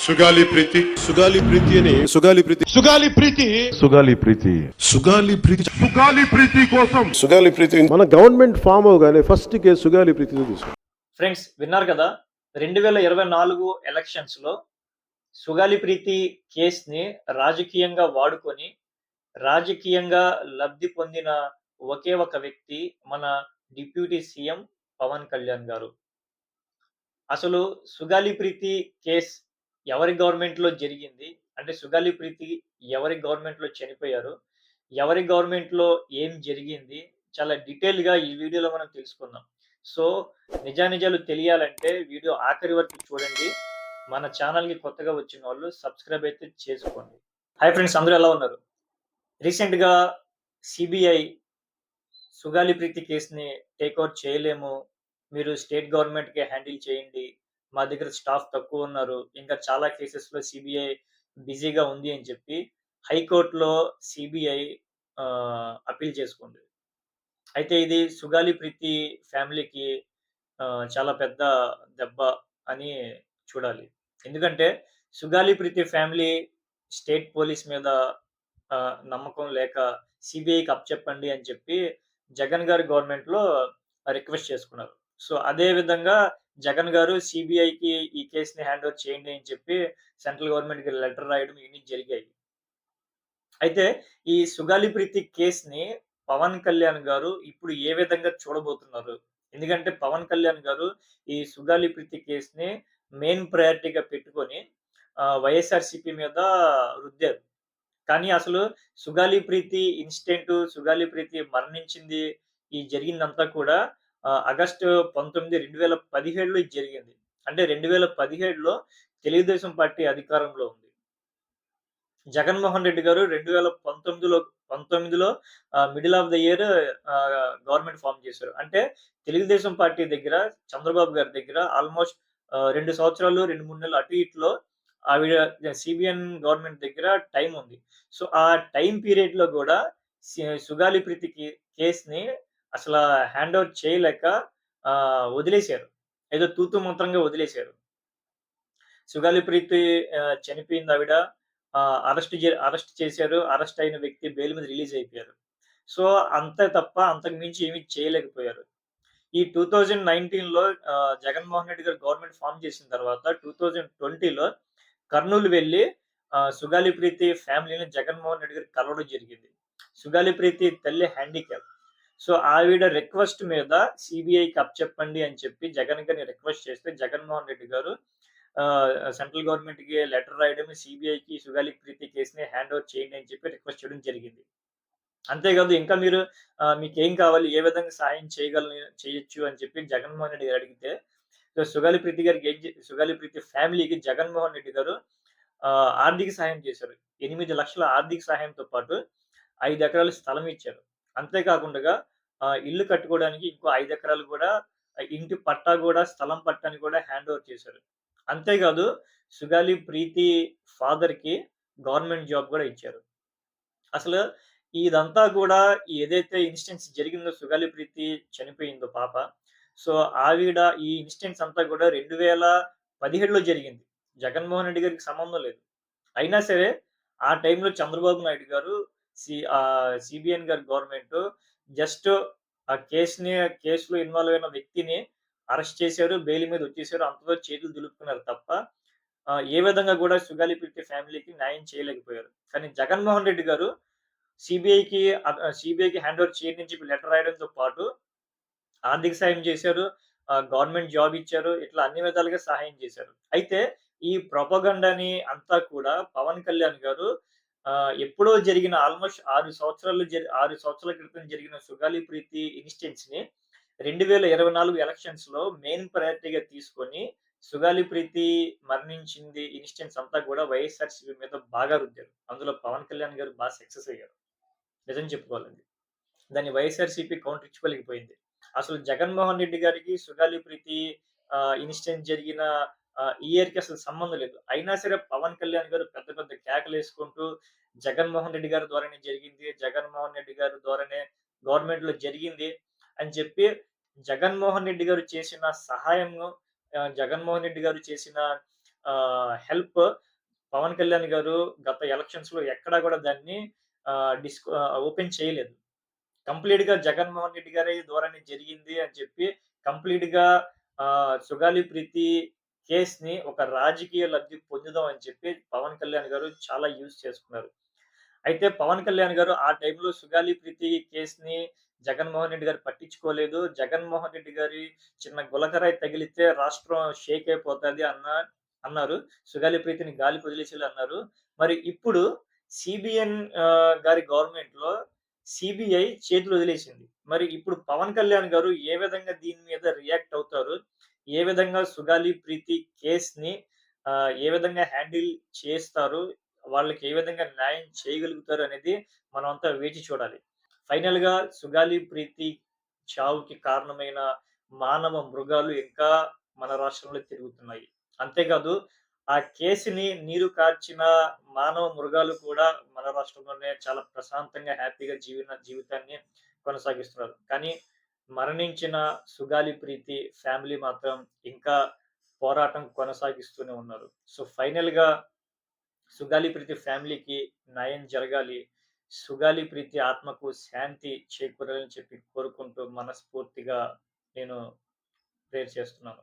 సుగాలి ప్రీతి సుగాలి ప్రీతి అని సుగాలి ప్రీతి సుగాలి ప్రీతి సుగాలి ప్రీతి సుగాలి ప్రీతి సుగాలి ప్రీతి కోసం సుగాలి ప్రీతి మన గవర్నమెంట్ ఫామ్ అవగానే ఫస్ట్ కేసు సుగాలి ప్రీతితో తీసుకు. ఫ్రెండ్స్ విన్నారు కదా, 2024 ఎలక్షన్స్ లో సుగాలి ప్రీతి కేసుని రాజకీయంగా వాడుకొని రాజకీయంగా లబ్ధి పొందిన ఒకే ఒక వ్యక్తి మన డిప్యూటీ సీఎం పవన్ కళ్యాణ్ గారు. అసలు సుగాలి ప్రీతి కేస్ ఎవరి గవర్నమెంట్ లో జరిగింది, అంటే సుగాలి ప్రీతి ఎవరి గవర్నమెంట్ లో చనిపోయారు, ఎవరి గవర్నమెంట్ లో ఏం జరిగింది, చాలా డీటెయిల్ గా ఈ వీడియోలో మనం తెలుసుకుందాం. సో నిజానిజాలు తెలియాలంటే వీడియో ఆఖరి వరకు చూడండి. మన ఛానల్ కి కొత్తగా వచ్చిన వాళ్ళు సబ్స్క్రైబ్ అయితే చేసుకోండి. హాయ్ ఫ్రెండ్స్, అందరూ ఎలా ఉన్నారు? రీసెంట్ గా సిబిఐ సుగాలి ప్రీతి కేసుని టేక్అవుట్ చేయలేము, మీరు స్టేట్ గవర్నమెంట్ కి హ్యాండిల్ చేయండి, మా దగ్గర స్టాఫ్ తక్కువ ఉన్నారు, ఇంకా చాలా కేసెస్ లో సిబిఐ బిజీగా ఉంది అని చెప్పి హైకోర్టులో సిబిఐ అప్పీల్ చేసుకుంది. అయితే ఇది సుగాలి ప్రీతి ఫ్యామిలీకి చాలా పెద్ద దెబ్బ అని చూడాలి. ఎందుకంటే సుగాలి ప్రీతి ఫ్యామిలీ స్టేట్ పోలీస్ మీద నమ్మకం లేక సిబిఐకి అప్పచెప్పండి అని చెప్పి జగన్ గారి గవర్నమెంట్ లో రిక్వెస్ట్ చేసుకున్నారు. సో అదే విధంగా జగన్ గారు సిబిఐకి ఈ కేసుని హ్యాండ్ ఓవర్ చేయండి అని చెప్పి సెంట్రల్ గవర్నమెంట్ కి లెటర్ రాయడం ఇవన్నీ జరిగాయి. అయితే ఈ సుగాలి ప్రీతి కేసుని పవన్ కళ్యాణ్ గారు ఇప్పుడు ఏ విధంగా చూడబోతున్నారు? ఎందుకంటే పవన్ కళ్యాణ్ గారు ఈ సుగాలి ప్రీతి కేసుని మెయిన్ ప్రయారిటీగా పెట్టుకొని వైఎస్ఆర్సీపీ మీద రుద్దారు. కానీ అసలు సుగాలి ప్రీతి ఇన్సిడెంట్, సుగాలి ప్రీతి మరణించింది, ఈ జరిగిందంతా కూడా ఆగస్టు 19, 2017లో ఇది జరిగింది. అంటే 2017లో తెలుగుదేశం పార్టీ అధికారంలో ఉంది. జగన్మోహన్ రెడ్డి గారు 2019లో middle of the year government form చేశారు. అంటే తెలుగుదేశం పార్టీ దగ్గర, చంద్రబాబు గారి దగ్గర ఆల్మోస్ట్ 2 సంవత్సరాలు 2-3 నెలలు అటు ఇటులో ఆవిడ సిబిఎన్ గవర్నమెంట్ దగ్గర టైం ఉంది. సో ఆ టైం పీరియడ్ లో కూడా సుగాలి ప్రీతి కేసుని అసలు హ్యాండ్ ఓవర్ చేయలేక వదిలేశారు. ఏదో తూతు మంత్రంగా వదిలేశారు. సుగాలి ప్రీతి చనిపోయింది, ఆవిడ అరెస్ట్ చేశారు. అరెస్ట్ అయిన వ్యక్తి బెయిల్ మీద రిలీజ్ అయిపోయారు. సో అంతే తప్ప అంతకు మించి ఏమీ చేయలేకపోయారు. ఈ 2019లో జగన్మోహన్ రెడ్డి గారు గవర్నమెంట్ ఫామ్ చేసిన తర్వాత 2020లో కర్నూలు వెళ్ళి సుగాలి ప్రీతి ఫ్యామిలీని జగన్మోహన్ రెడ్డి గారు కలవడం జరిగింది. సుగాలి ప్రీతి తల్లి హ్యాండిక్యాప్. సో ఆవిడ రిక్వెస్ట్ మీద సిబిఐకి అప్పచెప్పండి అని చెప్పి జగన్ గారిని రిక్వెస్ట్ చేస్తే జగన్మోహన్ రెడ్డి గారు సెంట్రల్ గవర్నమెంట్ కి లెటర్ రాయడం, సిబిఐకి సుగాలి ప్రీతి కేసుని హ్యాండ్ ఓవర్ చేయండి అని చెప్పి రిక్వెస్ట్ చేయడం జరిగింది. అంతేకాదు ఇంకా మీరు మీకేం కావాలి, ఏ విధంగా సహాయం చేయొచ్చు అని చెప్పి జగన్మోహన్ రెడ్డి గారు అడిగితే సుగాలి ప్రీతి గారికి సుగాలి ప్రీతి ఫ్యామిలీకి జగన్మోహన్ రెడ్డి గారు ఆర్థిక సహాయం చేశారు. 8 లక్షల ఆర్థిక సహాయంతో పాటు 5 ఎకరాల స్థలం ఇచ్చారు. అంతేకాకుండా ఇల్లు కట్టుకోవడానికి ఇంకో 5 ఎకరాలు కూడా, ఇంటి పట్టా కూడా, స్థలం పట్టాని కూడా హ్యాండ్ ఓవర్ చేశారు. అంతేకాదు సుగాలి ప్రీతి ఫాదర్ కి గవర్నమెంట్ జాబ్ కూడా ఇచ్చారు. అసలు ఇదంతా కూడా ఏదైతే ఇన్సిడెంట్స్ జరిగిందో, సుగాలి ప్రీతి చనిపోయిందో పాప, సో ఆవిడ ఈ ఇన్సిడెంట్స్ అంతా కూడా 2017లో జరిగింది. జగన్మోహన్ రెడ్డి గారికి సంబంధం లేదు. అయినా సరే ఆ టైంలో చంద్రబాబు నాయుడు గారు సిబిఎన్ గారి గవర్నమెంట్ జస్ట్ ఆ కేసులో ఇన్వాల్వ్ అయిన వ్యక్తిని అరెస్ట్ చేశారు, బెయిల్ మీద వచ్చేసారు, అంతతో చేతులు దులుపుకున్నారు తప్ప ఏ విధంగా కూడా సుగాలి ప్రీతి ఫ్యామిలీకి న్యాయం చేయలేకపోయారు. కానీ జగన్మోహన్ రెడ్డి గారు సిబిఐకి హ్యాండ్ ఓవర్ చేయండి అని చెప్పి లెటర్ రాయడంతో పాటు ఆర్థిక సాయం చేశారు, గవర్నమెంట్ జాబ్ ఇచ్చారు, ఇట్లా అన్ని విధాలుగా సహాయం చేశారు. అయితే ఈ ప్రొపగండాని అంతా కూడా పవన్ కళ్యాణ్ గారు ఎప్పుడో జరిగిన ఆల్మోస్ట్ 6 సంవత్సరాల క్రితం జరిగిన సుగాలి ప్రీతి ఇన్సిడెంట్స్ ని 2024 ఎలక్షన్స్ లో మెయిన్ ప్రయారిటీగా తీసుకొని సుగాలి ప్రీతి మరణించింది ఇన్సిడెంట్స్ అంతా కూడా వైఎస్ఆర్సీపీ మీద బాగా రుద్దారు. అందులో పవన్ కళ్యాణ్ గారు బాగా సక్సెస్ అయ్యారు. నిజం చెప్పుకోవాలండి, దాన్ని వైఎస్ఆర్సీపీ కౌంటర్ ఇచ్చుకోలేకపోయింది. అసలు జగన్మోహన్ రెడ్డి గారికి సుగాలి ప్రీతి ఇన్సిడెంట్ జరిగిన ఇయర్ కి అసలు సంబంధం లేదు. అయినా సరే పవన్ కళ్యాణ్ గారు పెద్ద పెద్ద కేకలు వేసుకుంటూ జగన్మోహన్ రెడ్డి గారి ద్వారానే జరిగింది, జగన్మోహన్ రెడ్డి గారి ద్వారానే గవర్నమెంట్ లో జరిగింది అని చెప్పి జగన్మోహన్ రెడ్డి గారు చేసిన సహాయం, జగన్మోహన్ రెడ్డి గారు చేసిన హెల్ప్ పవన్ కళ్యాణ్ గారు గత ఎలక్షన్స్‌లో ఎక్కడా గూడా దాన్ని ఓపెన్ చేయలేదు. కంప్లీట్‌గా జగన్మోహన్ రెడ్డి గారి ద్వారానే జరిగింది అని చెప్పి కంప్లీట్‌గా సుగాలి ప్రీతి కేస్‌ని ఒక రాజకీయ లబ్ధి పొందుదాం అని చెప్పి పవన్ కళ్యాణ్ గారు చాలా యూజ్ చేసుకున్నారు. అయితే పవన్ కళ్యాణ్ గారు ఆ టైంలో సుగాలి ప్రీతి కేస్‌ని జగన్మోహన్ రెడ్డి గారు పట్టించుకోలేదు. జగన్మోహన్ రెడ్డి గారి చిన్న గులకరాయి తగిలితే రాష్ట్రం షేక్ అయిపోతది అన్నారు. సుగాలి ప్రీతిని గాలికి వదిలేసేయాలి అన్నారు. మరి ఇప్పుడు సీబీఎన్ గారి గవర్నమెంట్‌లో సీబీఐ చేతులు వదిలేసింది. మరి ఇప్పుడు పవన్ కళ్యాణ్ గారు ఏ విధంగా దీని మీద రియాక్ట్ అవుతారు? ఏ విధంగా సుగాలి ప్రీతి కేస్‌ని ఏ విధంగా హ్యాండిల్ చేస్తారు? వాళ్ళకి ఏ విధంగా న్యాయం చేయగలుగుతారు అనేది మనమంతా వేచి చూడాలి. ఫైనల్‌గా సుగాలి ప్రీతి చావుకి కారణమైన మానవ మృగాలు ఇంకా మన రాష్ట్రంలో తిరుగుతున్నాయి. అంతేకాదు ఆ కేసుని నీరు కార్చిన మానవ మృగాలు కూడా మన రాష్ట్రంలోనే చాలా ప్రశాంతంగా, హ్యాపీగా జీవితాన్ని కొనసాగిస్తున్నారు. కానీ మరణించిన సుగాలి ప్రీతి ఫ్యామిలీ మాత్రం ఇంకా పోరాటం కొనసాగిస్తూనే ఉన్నారు. సో ఫైనల్‌గా సుగాలి ప్రీతి ఫ్యామిలీకి న్యాయం జరగాలి. సుగాలి ప్రీతి ఆత్మకు శాంతి చేకూరాలని చెప్పి కోరుకుంటూ మనస్ఫూర్తిగా నేను ప్రేయర్ చేస్తున్నాను.